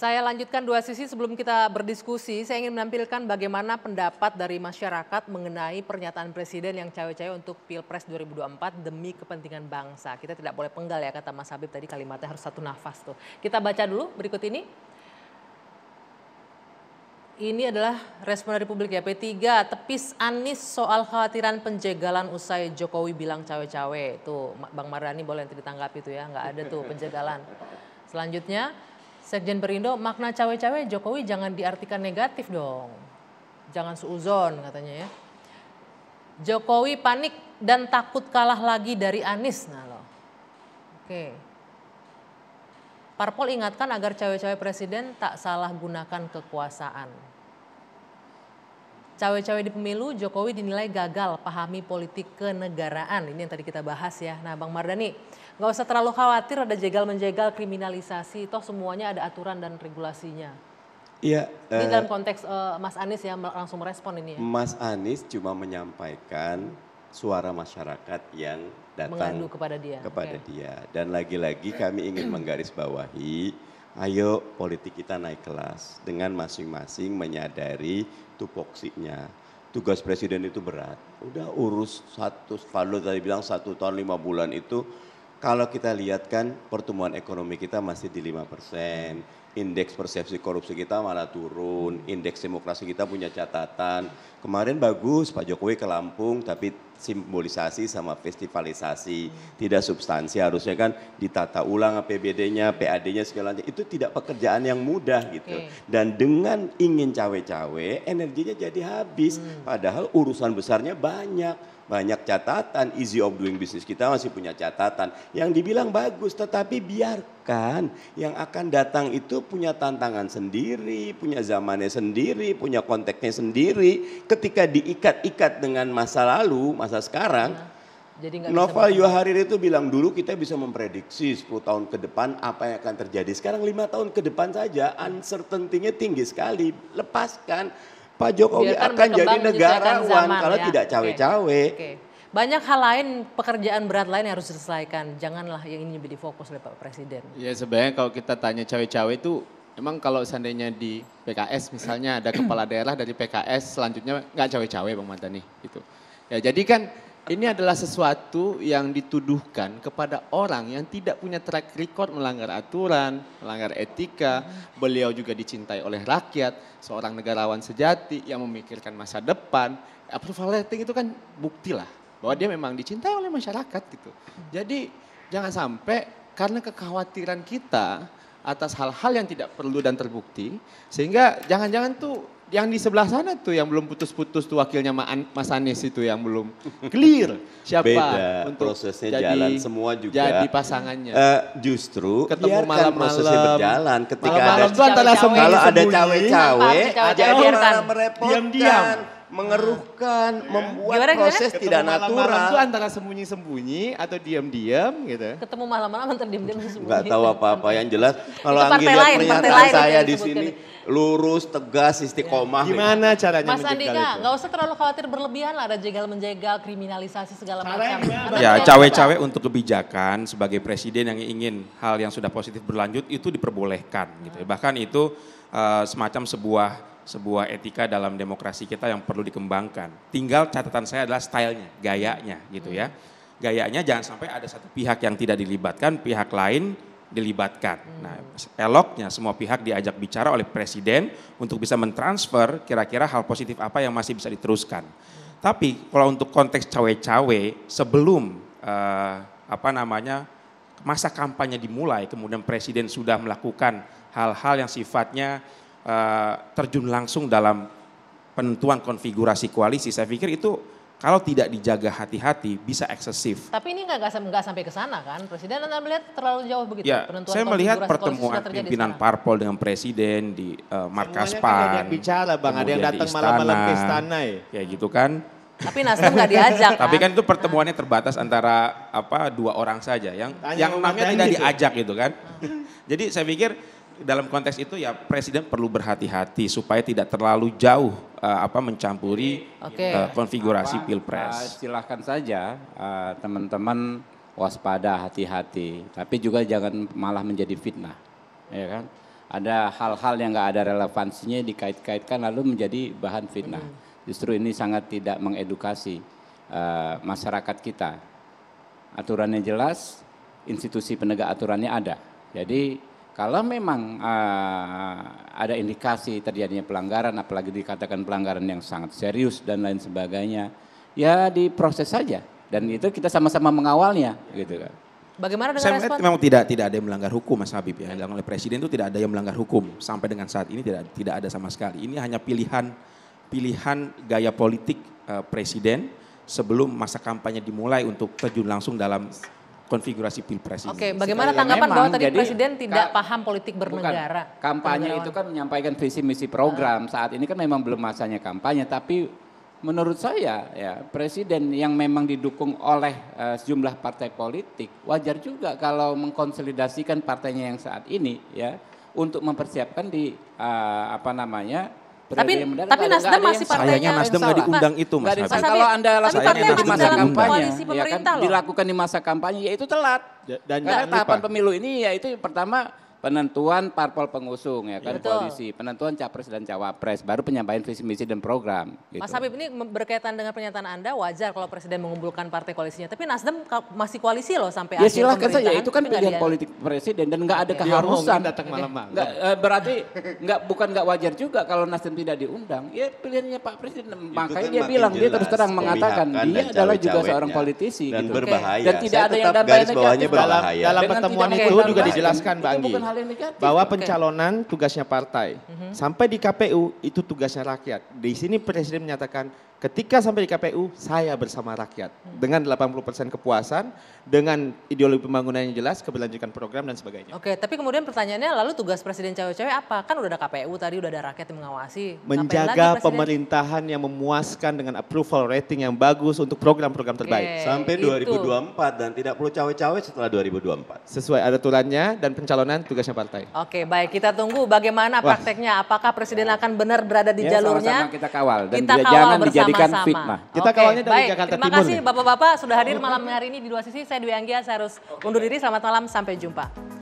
Saya lanjutkan dua sisi sebelum kita berdiskusi. Saya ingin menampilkan bagaimana pendapat dari masyarakat mengenai pernyataan Presiden yang cawe-cawe untuk Pilpres 2024 demi kepentingan bangsa. Kita tidak boleh penggal ya, kata Mas Habib tadi, kalimatnya harus satu nafas tuh. Kita baca dulu berikut ini. Ini adalah respon dari publik ya. P3 tepis Anies soal khawatiran penjagalan usai Jokowi bilang cawe-cawe. Tuh Bang Mardhani boleh nanti ditanggapi tuh ya, nggak ada tuh penjagalan. Selanjutnya Sekjen Perindo, makna cawe-cawe Jokowi jangan diartikan negatif dong. Jangan suuzon katanya ya. Jokowi panik dan takut kalah lagi dari Anies. Nah loh. Oke. Parpol ingatkan agar cawe-cawe presiden tak salah gunakan kekuasaan. Cawe-cawe di pemilu, Jokowi dinilai gagal pahami politik kenegaraan. Ini yang tadi kita bahas ya. Nah Bang Mardhani, nggak usah terlalu khawatir ada jegal-menjegal kriminalisasi. Toh semuanya ada aturan dan regulasinya. Iya. Ini dalam konteks Mas Anies ya langsung merespon ini ya. Mas Anies cuma menyampaikan suara masyarakat yang datang Mengadu kepada dia. dia. Dan lagi-lagi kami ingin menggarisbawahi, ayo politik kita naik kelas dengan masing-masing menyadari tupoksinya. Tugas presiden itu berat. Udah urus Fadlo tadi bilang 1 tahun 5 bulan itu, kalau kita lihat kan pertumbuhan ekonomi kita masih di 5%. Indeks persepsi korupsi kita malah turun, indeks demokrasi kita punya catatan. Kemarin bagus Pak Jokowi ke Lampung tapi simbolisasi sama festivalisasi, tidak substansi. Harusnya kan ditata ulang APBD-nya, PAD-nya segala macam. Itu tidak pekerjaan yang mudah gitu. Dan dengan ingin cawe-cawe energinya jadi habis. Padahal urusan besarnya banyak. Banyak catatan, easy of doing business kita masih punya catatan. Yang dibilang bagus, tetapi biarkan yang akan datang itu punya tantangan sendiri, punya zamannya sendiri, punya konteksnya sendiri. Ketika diikat-ikat dengan masa lalu, masa sekarang, Noval Yoharir itu bilang dulu kita bisa memprediksi 10 tahun ke depan apa yang akan terjadi. Sekarang 5 tahun ke depan saja, uncertainty-nya tinggi sekali. Lepaskan. Pak Jokowi akan jadi negarawan kalau tidak cawe-cawe. Banyak hal lain, pekerjaan berat lain yang harus diselesaikan. Janganlah yang ini menjadi fokus oleh Pak Presiden. Ya sebenarnya kalau kita tanya cawe-cawe itu, emang kalau seandainya di PKS misalnya ada kepala daerah dari PKS selanjutnya nggak cawe-cawe Bang Mardhani gitu. Ya jadi kan ini adalah sesuatu yang dituduhkan kepada orang yang tidak punya track record melanggar aturan, melanggar etika. Beliau juga dicintai oleh rakyat, seorang negarawan sejati yang memikirkan masa depan. Approval rating itu kan bukti lah bahwa dia memang dicintai oleh masyarakat gitu. Jadi jangan sampai karena kekhawatiran kita atas hal-hal yang tidak perlu dan terbukti, sehingga jangan-jangan tuh yang di sebelah sana tuh yang belum putus-putus tuh wakilnya Mas Anies itu yang belum clear siapa beda, untuk prosesnya jadi, jalan semua juga jadi pasangannya. Justru ketemu biarkan prosesnya berjalan. Ketika malam ada antara kalau ada cawe-cawe, ada orang merepotkan, mengeruhkan, membuat proses tidak natural. Malam itu antara sembunyi-sembunyi atau diam-diam gitu. Ketemu malam-malam antara diam-diam sembunyi. Enggak tahu apa-apa, yang jelas kalau Anggi lihat pernyataan saya di sini lurus, tegas, istiqomah. Gimana caranya Mas Andika, nggak usah terlalu khawatir berlebihan lah, ada jegal-menjegal, kriminalisasi segala macam. Ya cawe-cawe untuk kebijakan sebagai presiden yang ingin hal yang sudah positif berlanjut itu diperbolehkan gitu. Bahkan itu semacam sebuah etika dalam demokrasi kita yang perlu dikembangkan. Tinggal catatan saya adalah stylenya, gayanya gitu ya. Gayanya jangan sampai ada satu pihak yang tidak dilibatkan, pihak lain dilibatkan. Nah, eloknya semua pihak diajak bicara oleh presiden untuk bisa mentransfer kira-kira hal positif apa yang masih bisa diteruskan. Tapi kalau untuk konteks cawe-cawe sebelum masa kampanye dimulai, kemudian presiden sudah melakukan hal-hal yang sifatnya terjun langsung dalam penentuan konfigurasi koalisi, saya pikir itu kalau tidak dijaga hati-hati bisa eksesif. Tapi ini nggak sampai ke sana kan, Presiden Anda melihat terlalu jauh begitu? Ya, saya melihat pertemuan pimpinan parpol dengan Presiden di Markas PAN. Ada yang bicara Bang, ada yang datang malam-malam ke istana ya gitu kan. Tapi Nasdem nggak diajak kan? Tapi kan itu pertemuannya terbatas antara 2 orang saja, yang namanya tidak diajak gitu kan. Jadi saya pikir dalam konteks itu ya Presiden perlu berhati-hati supaya tidak terlalu jauh mencampuri konfigurasi Pilpres. Silahkan saja teman-teman waspada, hati-hati, tapi juga jangan malah menjadi fitnah, ya kan? ada hal-hal yang nggak ada relevansinya dikait-kaitkan lalu menjadi bahan fitnah. Justru ini sangat tidak mengedukasi masyarakat kita. Aturannya jelas, institusi penegak aturannya ada. Jadi kalau memang ada indikasi terjadinya pelanggaran, apalagi dikatakan pelanggaran yang sangat serius dan lain sebagainya, ya diproses saja. Dan itu kita sama-sama mengawalnya, gitu kan. Bagaimana dengan Saya melihat respon? memang tidak ada yang melanggar hukum, Mas Habib, ya. Yang dilakukan oleh Presiden itu tidak ada yang melanggar hukum sampai dengan saat ini tidak ada sama sekali. Ini hanya pilihan gaya politik Presiden sebelum masa kampanye dimulai untuk terjun langsung dalam konfigurasi pilpres ini. Oke, bagaimana Ya, tanggapan memang, bahwa tadi jadi Presiden tidak paham politik bernegara? Bukan, kampanye itu kan menyampaikan visi misi program. Saat ini kan memang belum masanya kampanye, tapi menurut saya ya Presiden yang memang didukung oleh sejumlah partai politik wajar juga kalau mengkonsolidasikan partainya yang saat ini ya untuk mempersiapkan di Tapi Nasdem masih partainya. Sayangnya Nasdem nggak diundang itu, Mas Habib. Kalau Anda lakukan itu di masa dalam kampanye, koalisi ya kan, pemerintah loh. dilakukan di masa kampanye, ya itu telat. Dan Karena jangan tahapan lupa, pemilu ini yaitu pertama penentuan parpol pengusung ya kan, Betul. koalisi, penentuan capres dan cawapres, baru penyampaian visi misi dan program. Gitu. Mas Habib, ini berkaitan dengan pernyataan Anda, wajar kalau Presiden mengumpulkan partai koalisinya. Tapi Nasdem masih koalisi loh sampai Ya akhir silakan pemerintahan. saja, itu kan tapi nggak pilihan dia- politik presiden dan nggak ada dia keharusan. ngomongin datang malam-malam. Berarti bukan nggak wajar juga kalau Nasdem tidak diundang. Ya pilihannya Pak Presiden. Makanya kan dia makin bilang, dia jelas terus terang mengatakan pemihakan dia dan adalah juga cawe-cawenya. seorang politisi. Dan gitu. berbahaya. Dan tidak Saya ada yang tetap dampak garis bawahnya negatif. berbahaya. dalam Dengan pertemuan tidak itu mengundang juga Nasdem, dijelaskan, Mbak itu Anggi, bukan hal yang negatif. bahwa Oke. pencalonan tugasnya partai. Sampai di KPU itu tugasnya rakyat. Di sini Presiden menyatakan ketika sampai di KPU saya bersama rakyat. Dengan 80% kepuasan, dengan ideologi pembangunan yang jelas, keberlanjutan program dan sebagainya. Oke, tapi kemudian pertanyaannya lalu tugas Presiden cewek-cewek apa? Kan udah ada KPU tadi, udah ada rakyat yang mengawasi. Ngapain lagi Menjaga Presiden? pemerintahan yang memuaskan dengan approval rating yang bagus untuk program-program terbaik. Sampai Itu. 2024 dan tidak perlu cawe-cawe setelah 2024. Sesuai aturannya dan pencalonan tugasnya partai. Oke, baik, kita tunggu bagaimana Wah. prakteknya. Apakah Presiden akan benar berada di Ya, jalurnya? sama-sama kita kawal dan Kita dia kawal jangan dijadikan bersama-sama. fitnah. Kita Oke, kawalnya dari baik. Jakarta Terima Timur kasih nih. Bapak-bapak sudah hadir malam hari ini di Dua Sisi. Saya Dwi Anggia, saya harus undur diri. Selamat malam, sampai jumpa.